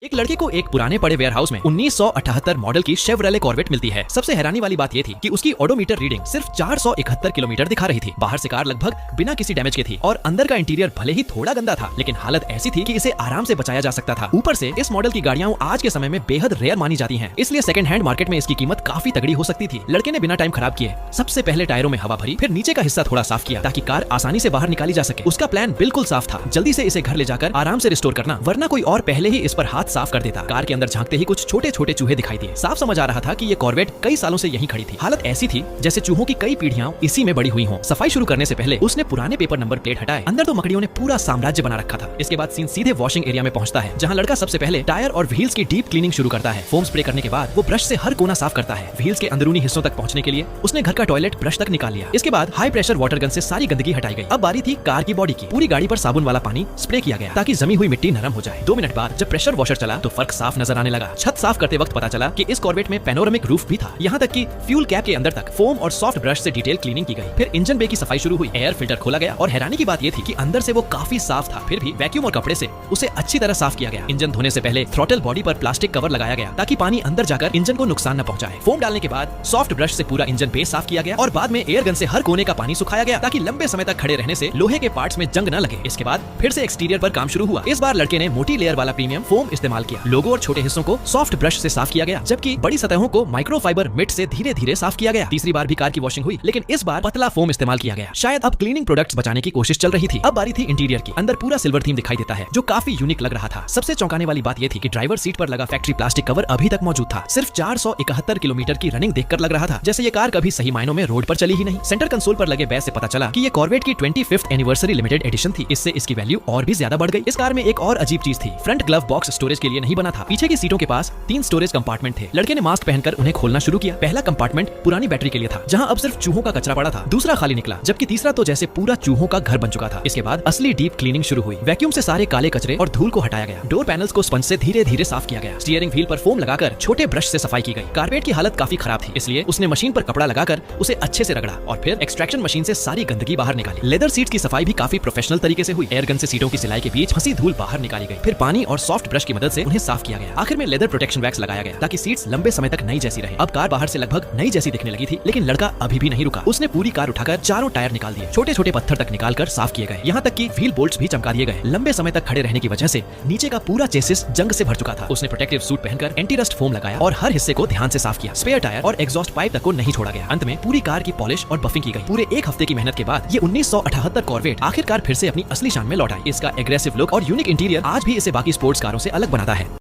एक लड़के को एक पुराने पड़े वेयरहाउस में 1978 मॉडल की शेवरले कॉर्वेट मिलती है। सबसे हैरानी वाली बात ये थी कि उसकी ओडोमीटर रीडिंग सिर्फ 471 किलोमीटर दिखा रही थी। बाहर से कार लगभग बिना किसी डैमेज के थी और अंदर का इंटीरियर भले ही थोड़ा गंदा था, लेकिन हालत ऐसी थी कि इसे आराम से बचाया जा सकता था। ऊपर से इस मॉडल की गाड़ियां आज के समय में बेहद रेयर मानी जाती हैं, इसलिए सेकंड हैंड मार्केट में इसकी कीमत काफी तगड़ी हो सकती थी। लड़के ने बिना टाइम खराब किए सबसे पहले टायरों में हवा भरी, फिर नीचे का हिस्सा थोड़ा साफ किया ताकि कार आसानी से बाहर निकाली जा सके। उसका प्लान बिल्कुल साफ था, जल्दी से इसे घर ले जाकर आराम से रिस्टोर करना, वरना कोई और पहले ही इस पर हाथ साफ कर देता। कार के अंदर झांकते ही कुछ छोटे छोटे चूहे दिखाई दिए। साफ समझ आ रहा था कि ये कॉर्वेट कई सालों से यहीं खड़ी थी। हालत ऐसी थी जैसे चूहों की कई पीढ़ियां इसी में बड़ी हुई हों। सफाई शुरू करने से पहले उसने पुराने पेपर नंबर प्लेट हटाए। अंदर तो मकड़ियों ने पूरा साम्राज्य बना रखा था। इसके बाद सीन सीधे वॉशिंग एरिया में पहुंचता है, जहां लड़का सबसे पहले टायर और व्हील्स की डीप क्लीनिंग शुरू करता है। फोम स्प्रे करने के बाद वो ब्रश से हर कोना साफ करता है। व्हील्स के अंदरूनी हिस्सों तक पहुंचने के लिए उसने घर का टॉयलेट ब्रश तक निकाल लिया। इसके बाद हाई प्रेशर वाटर गन से सारी गंदगी हटाई गई। अब बारी थी कार की बॉडी की। पूरी गाड़ी पर साबुन वाला पानी स्प्रे किया गया ताकि जमी हुई मिट्टी नरम हो जाए। 2 मिनट बाद जब प्रेशर वॉशर चला तो फर्क साफ नजर आने लगा। छत साफ करते वक्त पता चला कि इस कॉर्वेट में पैनोरामिक रूफ भी था। यहाँ तक कि फ्यूल कैप के अंदर तक फोम और सॉफ्ट ब्रश से डिटेल क्लीनिंग की गई। फिर इंजन बे की सफाई शुरू हुई। एयर फिल्टर खोला गया और हैरानी की बात यह थी कि अंदर से वो काफी साफ था, फिर भी वैक्यूम और कपड़े से उसे अच्छी तरह साफ किया गया। इंजन धोने से पहले थ्रॉटल बॉडी पर प्लास्टिक कवर लगाया गया ताकि पानी अंदर जाकर इंजन को नुकसान न पहुंचाए। फोम डालने के बाद सॉफ्ट ब्रश से पूरा इंजन बेस साफ किया गया और बाद में एयर गन से हर कोने का पानी सुखाया गया ताकि लंबे समय तक खड़े रहने से लोहे के पार्ट्स में जंग न लगे। इसके बाद फिर से एक्सटीरियर पर काम शुरू हुआ। इस बार लड़के ने मोटी लेयर वाला प्रीमियम फोम इस्तेमाल किया। लोगो और छोटे हिस्सों को सॉफ्ट ब्रश से साफ किया गया, जबकि बड़ी सतहों को माइक्रोफाइबर मिट से धीरे धीरे साफ किया गया। तीसरी बार भी कार की वॉशिंग हुई, लेकिन इस बार पतला फोम इस्तेमाल किया गया। शायद अब क्लीनिंग प्रोडक्ट्स बचाने की कोशिश चल रही थी। अब बारी थी इंटीरियर की। अंदर पूरा सिल्वर थीम दिखाई देता है, जो काफी यूनिक लग रहा था। सबसे चौंकाने वाली बात यह थी कि ड्राइवर सीट पर लगा फैक्ट्री प्लास्टिक कवर अभी तक मौजूद था। सिर्फ 471 किलोमीटर की रनिंग देखकर लग रहा था जैसे ये कार कभी सही मायनों में रोड पर चली ही नहीं। सेंटर कंसोल पर लगे बैज से पता चला कि ये कॉर्वेट की 25th एनिवर्सरी लिमिटेड एडिशन थी। इससे इसकी वैल्यू और भी ज्यादा बढ़ गई। इस कार में एक और अजीब चीज थी, फ्रंट ग्लव बॉक्स स्टोरेज के लिए नहीं बना था। पीछे की सीटों के पास 3 स्टोरेज कंपार्टमेंट थे। लड़के ने मास्क पहनकर उन्हें खोलना शुरू किया। पहला कंपार्टमेंट पुरानी बैटरी के लिए था, जहां अब सिर्फ चूहों का कचरा पड़ा था। दूसरा खाली निकला, जबकि तीसरा तो जैसे पूरा चूहों का घर बन चुका था। इसके बाद असली डीप क्लीनिंग शुरू हुई। वैक्यूम से सारे काले कचरे और धूल को हटाया गया। डोर पैनल्स को स्पंज से धीरे धीरे साफ किया गया। स्टीयरिंग व्हील पर फोम लगाकर छोटे ब्रश से सफाई की गई। कारपेट की हालत काफी खराब थी, इसलिए उसने मशीन पर कपड़ा लगाकर उसे अच्छे से रगड़ा और फिर एक्सट्रैक्शन मशीन से सारी गंदगी बाहर निकाली। लेदर सीट्स की सफाई भी काफी प्रोफेशनल तरीके से हुई। एयर गन से सीटों की सिलाई के बीच फंसी धूल बाहर निकाली गई। फिर पानी और सॉफ्ट ब्रश की मदद से उन्हें साफ किया गया। आखिर में लेदर प्रोटेक्शन वैक्स लगाया गया ताकि सीट्स लंबे समय तक नई जैसी रहे। अब कार बाहर से लगभग नई जैसी दिखने लगी थी, लेकिन लड़का अभी भी नहीं रुका। उसने पूरी कार उठाकर चारों टायर निकाल दिए। छोटे छोटे पत्थर तक निकालकर साफ किए गए। यहाँ तक कि व्हील बोल्ट्स भी चमका दिए गए। लंबे समय तक खड़े रहने की वजह से नीचे का पूरा चेसिस जंग से भर चुका था। उसने प्रोटेक्टिव सूट पहनकर एंटी रस्ट फोम लगाया और हर हिस्से को ध्यान से साफ किया। स्पेयर टायर और एग्जॉस्ट पाइप तक को नहीं छोड़ा गया। अंत में पूरी कार की पॉलिश और बफिंग की गई। पूरे 1 हफ्ते की मेहनत के बाद ये 1978 कॉर्वेट आखिरकार फिर से अपनी असली शान में लौट आई। इसका एग्रेसिव लुक और यूनिक इंटीरियर आज भी इसे बाकी स्पोर्ट्स कारों से अलग बनाता है।